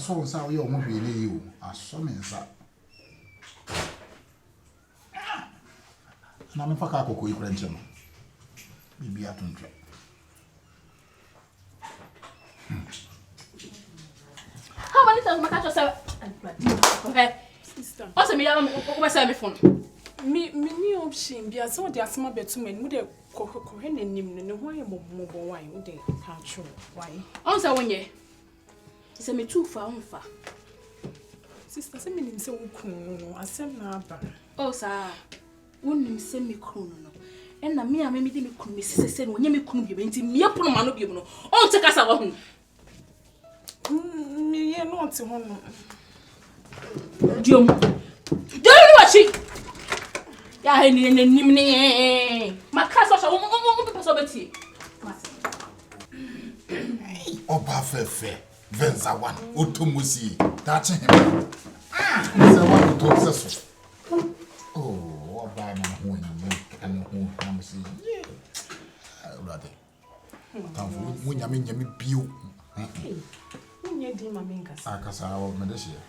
saw some your movie you. I saw me inside. And I'm a Fakako, you Frenchman. Maybe I don't try. How many times my catch okay. Sister. What's the meaning of my cell phone? Me option be as one the asthma betumen with a cohen and nim no why mobile wine with the catch why. Answer 1 year. It's a me too far. Sister, send me in so cool. I send now. Oh, sir. Wouldn't send me cool. And na me me me could me say when you me could be me upon man of you. On take us away. Me not to home. Diom. Don't watch it. Ya ni my castle won't pass over tea. Oba fefe. Venza one. Otomusi. That's him. It's a one to successful. Oh, Oba na who and who I'm seeing. Yeah. Rather. When you mean you pew. When you deem my minkas. Akasa of Medesia.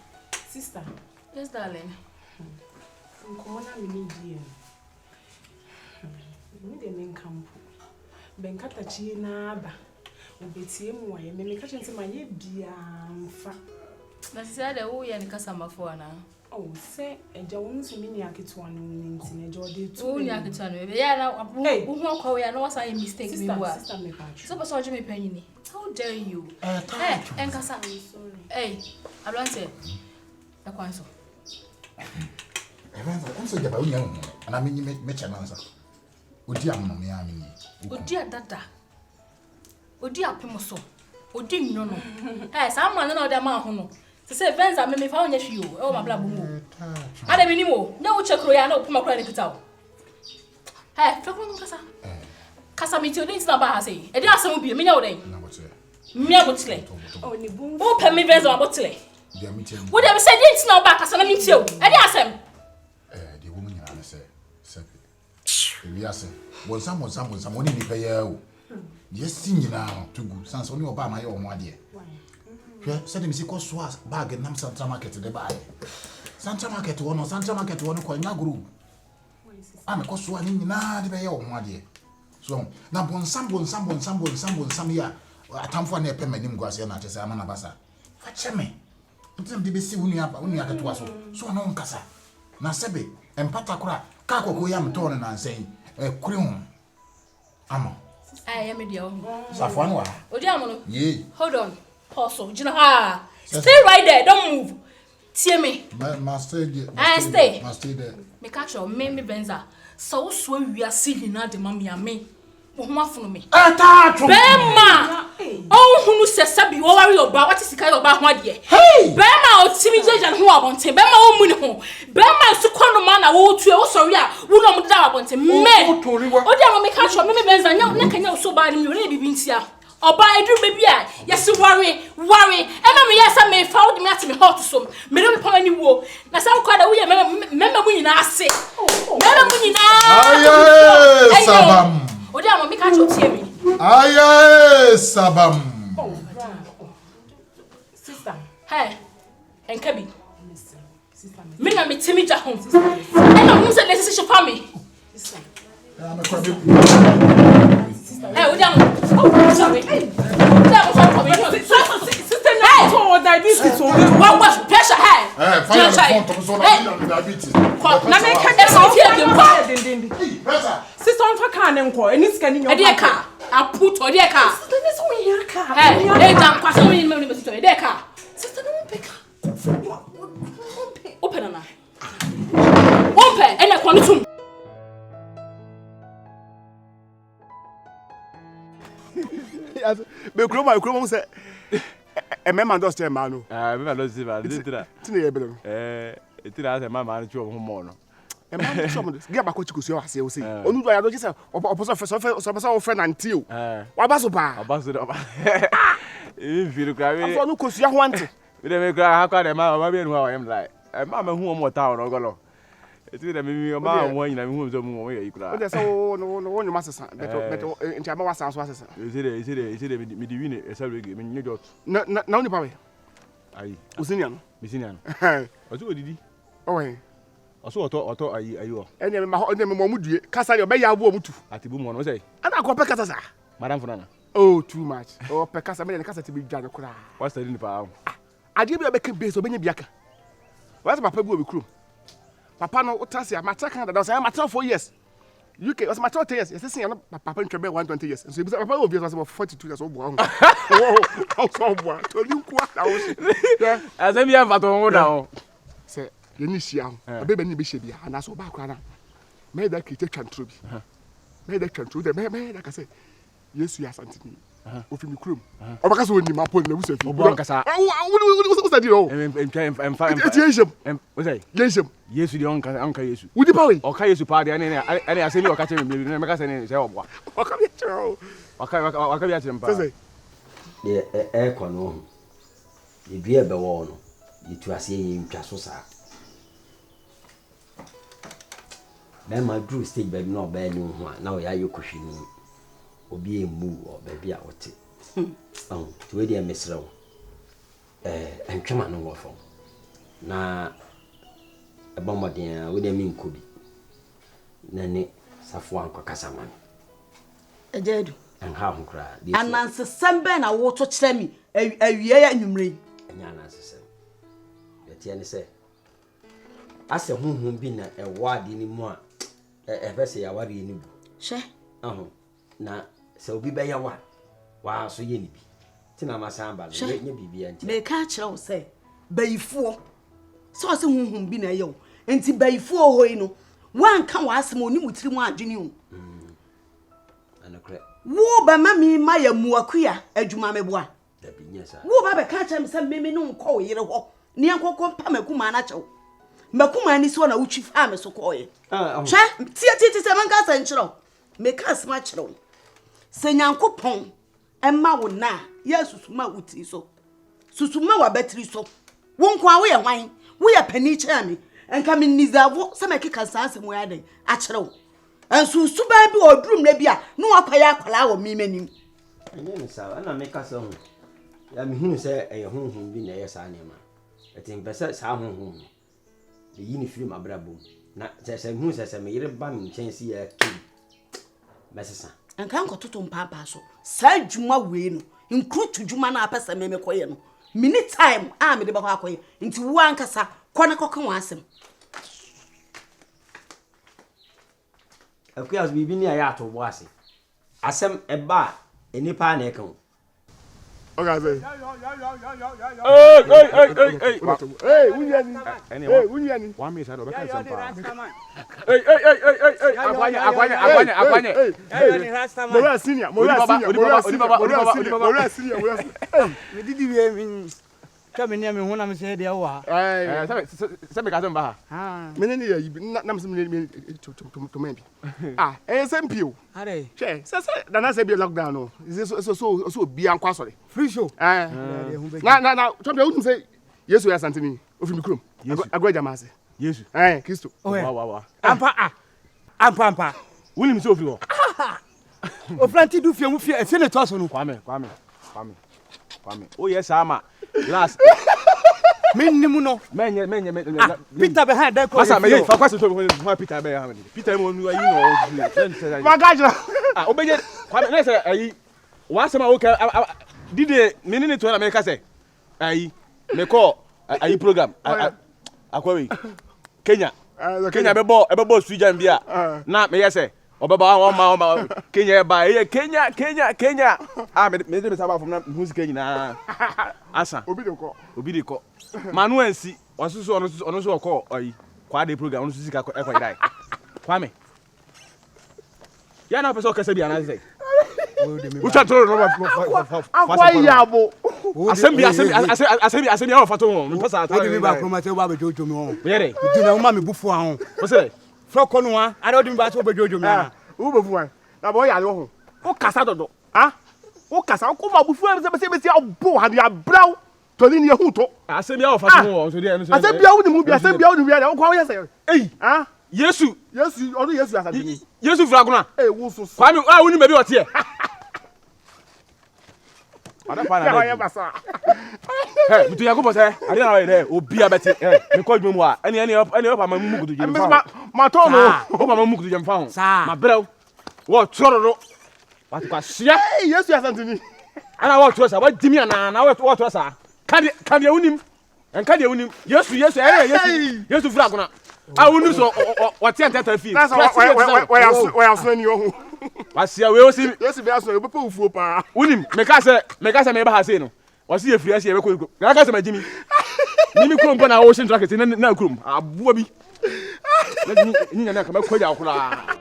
Sister. Yes, darling. Come on, we need you. We need a main camp. Benkata china ba. Ubeti mu wa ye me ka chente ma ye bia mfa. Na sisi da wo ye nka samafo ana. Oh, say eja wo nso mi ni aketo no nti na eja ode tu. Wo ni aketo no. Ya na wo ho kwa ya na wasa ye mistake me wa. Sister me patch. So person je me panyini. How dare you? Enkasa. I'm sorry. Hey, Ablante. Akwanso. I'm so jaba unya hu. Ana me me chanansa. Odi am no me amini. Odi adada. Odi apemoso. Odi nno no. Eh, sa man na odi ma ho no. Se se Venza me fa onya hwi o. E o ma bla bu mu. Ade me nimo. Na wo chekro ya na opoma kra ne kita o. Eh, fekro no kasa. Kasa mi ti odi ntina ba ha sei. E di asem bi me nya wo den. Na botle. Me abotile. Oh, ni bu. Wo pe me Venza abotile. Dia mi tiam. Wo dem se di ntina ba kasa na mi ti o. E di asem. The woman you are say, we are saying, when someone only be pay you. Yes, singing now to good. Sans only about my own idea. Said him, see, cost was bag and Santa Market to the buy. Santa Market one or Santa Market one coin na group. I'm a cost one in the bay own idea. So now, some year. I come for a payment in Guasiana to say, I'm an abassa. Fetch me. Put them to be seen when you are to us. So no casa. Na sebe empata kura ka kokko ya mto na nsan kure hu amo I am media. Safo anwa Odi amono. Ye. Hold on. Pause. Jina ha. Stay right there. Don't move. See me. Must stay there. Must stay there. Me catch your me Benza. So so we are seeing na de mama me. Wo ho afono me. Bema. Oh hunu sesabi wo wari oba what is kai oba ho ade. Hey. Bema o timi jejan ho abonte. Bema o muni ho. Bema su kwano ma na wo tue wo sori a wo no mo da abonte. Me. O dia me catch your me Benza nya na kanya so ba ni mi re bibi ntia. Oba edu baby a yes worry e ma me yes me found me at me hot so me no me pa ni wo na sam kwa da wo ye mema mu nyina ase mema mu nyina aye sabam o dia mo me catch your tie me aye sabam Sister. Hey enkabi sister me na me timi ja home e na mu se decision for me Sister. I'm a crabby. Hey, we down. Oh, sorry. Hey, sister, nice. Oh, diabetes. What was pressure? Hey, fire the phone to diabetes. Na me ka Hey, pressure. Sister, on for car nko. Eni sika ni your car. I put on your car. Sister, this one here car. Hey, down. Pass on me to sister. Your car. Sister, no pick. Open na. Open. And I come to. Be kuro say e me man just man no me man just man tira tini e bele tira say man chu ho mo no e man show mo ge ba ko chikusu o ase o say onu do ya do say oposo so friend until wa ba so ba e feel kra we afọ no kosu ya ho ante we dey me kra ha kwa dey ma be nu ha am like ma hu mo ta no go lo eti dey me ma won nyina me hu so mu won ye ikra o dey say no nyuma sesa beto ntia ma wasan so asesa eti dey me di win e say we me nyo na oni pa we Ayi. Usinia no. Bisinia no. Otu odidi. Owe. Oso oto ayi o. Ene me ma ho ene me mo mudue. Kasa de obeya abo omutu. Atibu mo no say. Ana ko pe kasa sa. Madam Funana. Oh, too much. Oh, pe kasa me de kasa ti bi dwa ne kura. What's the ni pa? Ade bi obeka base obenya biaka. What's papa bi obekrum. Papa no utase a matter Canada do say matter 4 years. UK was matter 10 years. Yes, say no papa ntwe 120 years. So papa obi was 42 years old. Oh, so boy. So you kwa na wo. Yeah. Azemi am fato ho da ho. Say ye ni hia ho. Obeba ni be hia bia. Na so ba kwa na. Me da kite twantro bi. Me da twantro de me da ka say Yesu ya santini. Ofi mi krom. Obaka so ni mapo na busa fi. Obo ankasa. Wo say di o. Em what say? Yeshem. Yesu di onka Yesu. Wudi pa we. Oka Yesu pa de ane asemi oka cheme me me ka say ne say obo. Waka bi chero. Waka bi atem pa. Say e ko no. Ye bia be wo no. Yitu ase yin twa so sa. Na ma drew stage baby no ba ni ho na o ya yokohwi ni. Obi emu o baby a wote. To we dey mesrew. Entwema no wo fo. Na ebomodin we dey min kobi. Na ne safo anko kasaman. Ejedu. En ha ho kra. Ananse sembe na wo to kire mi awie ya nwumre. Enya ananse sem. Yetie ne se. Ase honhom bi na ewade ni mu a efese ya ware ni bu. Hye. Na se obi be ya wa so ye ni bi. Tina masamba no nye bibia nti. Me ka kire wo se bayifuo. So se honhom bi na ye. Enti bayifuo hoi no. Wan ka wa asem oni mutiri mu adwene o. Anakre. Wo ba mami ma ya muakuya adwuma meboa. Da bi nyesa. Wo ba be ka kire me se meme no nko wo yire ho. Ni ankokọ mpa makuma na chew. Makuma ni so na wutwi fa me so koye. Hwe tie se manka san kire. Me ka asema kire. Se nyankopon emma wo na yesusuma wuti so. Susuma wa batiri so. Wo nko a wo ye hwan? Wo ye pani kire me. Enka me nizavo se makeka sanse mo ya den a kire wo. Ensu suba bi odrum na bia no akwaya akwala wo mimanim. Enye me sa na me ka so ho. Ya me hunu se eye honhom bi na ye sa ne ma. Etin pese sa honhom. De yini film abrabom. Na se hunu se me yire ba me nchensi ya ki. Mesesa. Enka nkototo mpapa so. Sa dwuma we no. Nkrutu dwuma na apesa me koye no. Mini time a me de ba koye. Nti wo ankasa kwana kokan wa asem. Akuyas bibi ni aya to bo ase. Asem eba enipa na ekan. Okay, say. Hey, unyani. Hey, unyani. One minute, I don't know. Hey. Akwanye. Mora senior. Me didi we min. Kame ni me hona me se de wa. Sabe ka ba ha. Me ne ya yibi na me se me to me bi. SMPO. Are. Che, se na se bi lockdown no. So bi an kwasore. Free show. Na chombe utum say Yesu ya santini. Ofi mi krom. Agwaja ma se. Yesu. Kristo. Wa. Ampa. Woni mi se ofri ho. O franti du fie mu fie ne to so no. Kwame. Oh yes ama. Last. Minnimu no. Menye. Peter behind that call. Masa me fa kwase to Peter be ha me. Peter mo nu ayi no. Magaja. Obeje Kwame na say ayi. Wa sema o ka dide me ni to na me ka say. Ayi. Me call ayi program. Akwawe. Kenya bebo Sujan bia. Na me yese. Obeba o Kenya ba Kenya me de saba from na music nyina asa Obi de ko manu ansi osusu ono so ko ayi kwa de program ono susi ka ekwa dai Kwame ya na person kasa bia na say u cha toro no akwa yabo asemi ya fato ho me pasa atoro me ba kroma te ba be jojo me ho yere du na ma me bufu ho o say froko no a ade odi me ba so be jojo me ha u be fuan na bo ya le ho o kasa dodo o kasa ko ma bufu am se be abo ha ya braw to ni hu to asemi ya fato ho so de no so asemi ya wu ni mu bi asemi ya wu ni bi ya ko wa ya say Yesu odo Yesu ya santini Yesu fra kuna wo so Kwame wu ni me bi o te Ada pa Ya na. ya basa. Hey, bitu Yakubu say, ade na we obi abeti. Me ko dwom a. Ene pa ma mu kudu dwom fa. Ma to no. O pa ma mu kudu dwom fa ho. Sa. Ma brew. Wo chororo. What kwa sia. Hey, yes you asantini. Ana wo choro sa, wa dimi ana na wo choro sa. Kan de unim. En kan de unim. Yesu Yesu fura gona. A unu so o te ntata fi. That's why I'm saying you. Wasia we o si Yes be aso e be ufuo pa. unim me ka se me ba ha se no. O si efiri ase e be ko. Na ka se ma jimi. Nimi krom pa na wo shin tracket na krom. Abuwa bi. Ni na ka ma ko ja okura.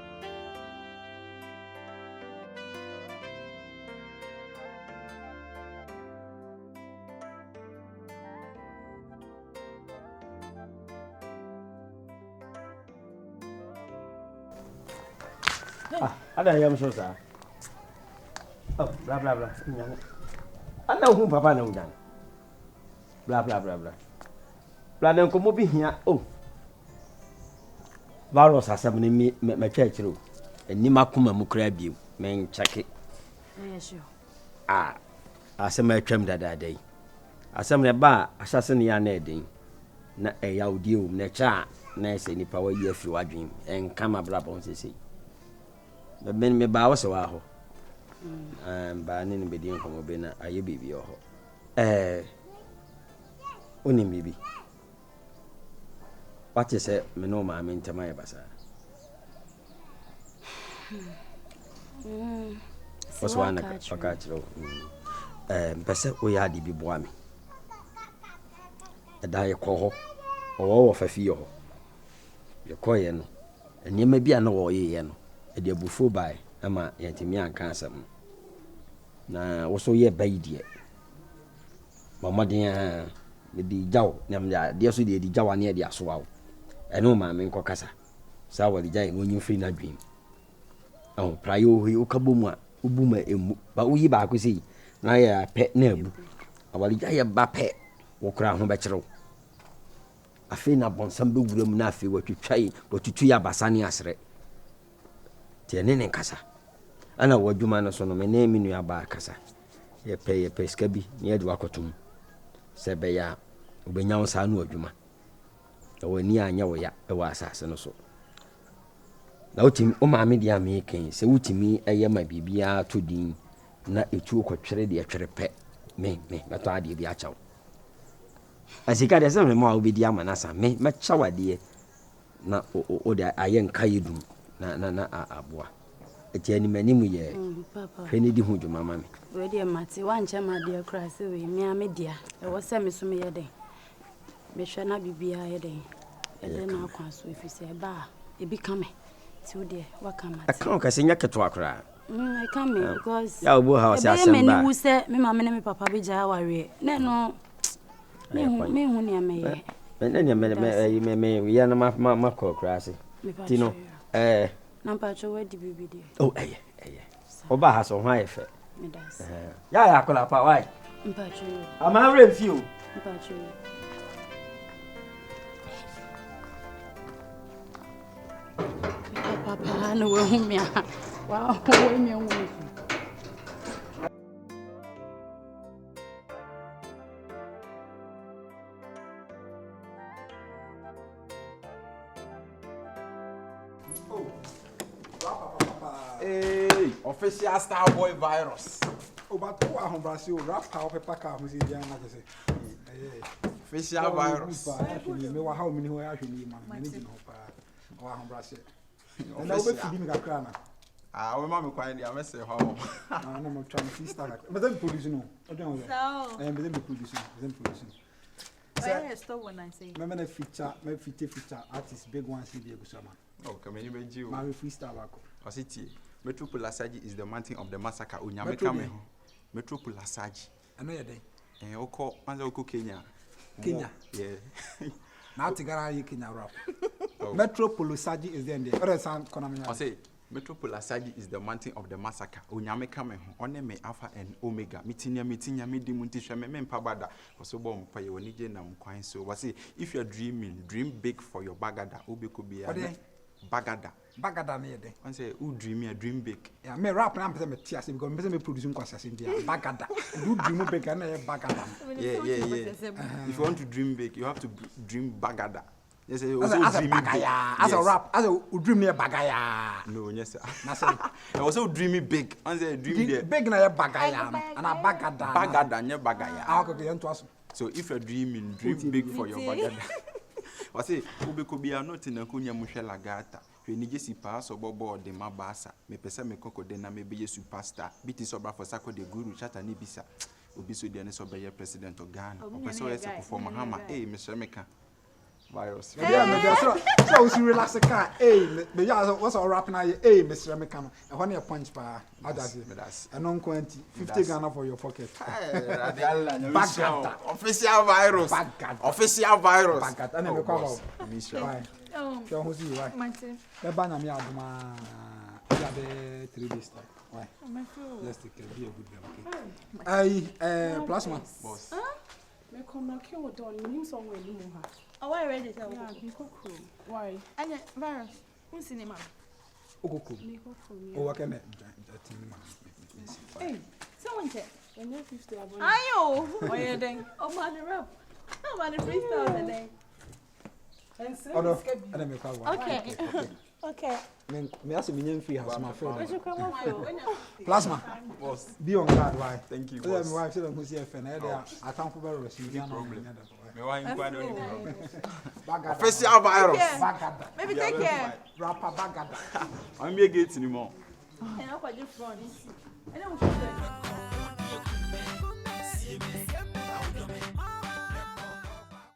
Ada yam so sa. Oh, bla bla bla. Ana hu papa na udan. Bla bla bla bla. Bla na ko mo bi hia. Oh. Virus asem ni me church ro. Eni makoma mu kra biem. Men check. Sure. Ah. Asem atwam dada yi. Asem ne ba asase ne ya na eden. Na eya odi o na cha na ese nipa wa yi afiri wadwen. Enka ma bla bon sese. Me ba wose wa ho. Ba ni be di nkomo be na aye bibi ho. Oni bibi. What you say me no ma me ntama ya basa. What's one akachiro. Pese o ya di bi boa me. Da ye ko ho. O wo fafi ho. Ye ko ye no. Enema bi ana wo ye no. E bufo bai ama yantimi anka asam na wo so ye bai die mama dia me di jaw nyam dia so di jaw ane dia so awo eno ma me nko kasa sa wali jai wonyi free na dream oh prayo hi okabomu a obuma emu ba uyi ba ko sei na ya pe na abu awali jai ba pe wo kra ho be kyerew afi na bonsam be wuram na afi watwitwai wotutu ya basane asre tiene kasa ana wadwuma no so no me na minu aba kasa ye pe ska bi ne adu akotum se be ya obenya wonsa no wadwuma e wani anya wo ya e wa asase no so na utim o ma me dia me ken se utimi eye ma bibia to din na etu kwatwere de atwere pe me bato ade bi achaw asika de se me ma obi dia manasa me chawade na o de ayen kayedum na aboa etiani manimu ye Papa hwene di hu dwuma ma me we dey mate wanche ma dey kra se we me amedia e wo se me so me ye den me hwe na bibia ye den e den na akwa so efise ba e bi kame ti wo dey waka mate aka ka se nya keto akra I come because ya obo ha wase asem ba me wu se me mama ne me papa bi ja ware na no me hu ne me ye me ya na ma ko kra se tino Nampa chowe di bibi di. Oh, Oba ha so hwan efe. Me das. Ya akola pa why? Mpa chowe. Ama rem fi o. Mpa chowe. Papa no we hu me. Wow, we me hu. Official Star Boy virus. Oh, but who are Brazil? Rap how paper car who's in the official virus. Me wa how many who actually man ni no pa. Wa Brazil. And now we feed me kakra na. We mama kwai dia me say how. No mo try to start. But then police no. I don't know. And then police. Where is the one I say? Me feature artist big one see the Gusama. Oh, come you be you. My freestyle back. Ositi. Metropolasaji is the mountain of the massacre. Unyameka me ho. Metropolasaji. I know your day. Oko, manza oko Kenya. Kenya. Yeah. Now tigara you Kenya rap. Metropolasaji is there. Other sound konamina. I say Metropolasaji is the mountain of the massacre. Unyameka me ho. One me alpha and omega. Mitinya midi muntisha me mpabada. Koso bo mpaye woni je na mkwan so. Wasi if you are dreaming, dream big for your bagada. Ube could be a bagada. Bagada me de. One say who dream me a dream big. Yeah, me rap na am me tia say because me say me produce kwasase ndia. Bagada. Do dream big na bagada. Yeah. If you want to dream big, you have to dream bagada. Yes, also dreaming big. As a rap, as a dream near bagaya. No, yes sir. I also dreaming big. One say dream there. Big na bagaya and a bagada. Bagada nya bagaya. Ah, okay, ento aso. So if you're dreaming, dream big for your bagada. I say, ube could not in a kunya mushela gata. When you see pass or bobo de mabasa, me pesa me coco dena may be a superstar. Beat is over for Sako de Guru Chata Nibisa. Obiso de Anesobaya president of Ghana. Or Peso as a performer hammer, Mr. Meka. Virus. So she relax the car, me what's all rapping now, Mr. Mekano. And when you punch by others, and non 20, 50 Ghana for your pocket. Official virus. Official virus. And then cover. So who's you? Why? The banner me out my 3 days time. Why? Let's take care. Be a good girl. Plasma. Boss. Me come knock you down. You need somewhere you move her. Oh, why ready to yeah, why? And virus. Who's cinema? Okuku. Oh, what can I? Hey, someone said. And then 50 above. Ayo. Oh, yeah, then. Oh, man, the rap. Oh, man, the freestyle today. Okay. Okay. Me ask me free house, my friend. Where's your camera? Plasma. Boss. Be on guard, why? Thank you. My wife said, I'm here for I can't forget receive no problem. Official virus. Maybe take care. Rapper bagada. I'm here gates anymore. And I'll put your phone. I don't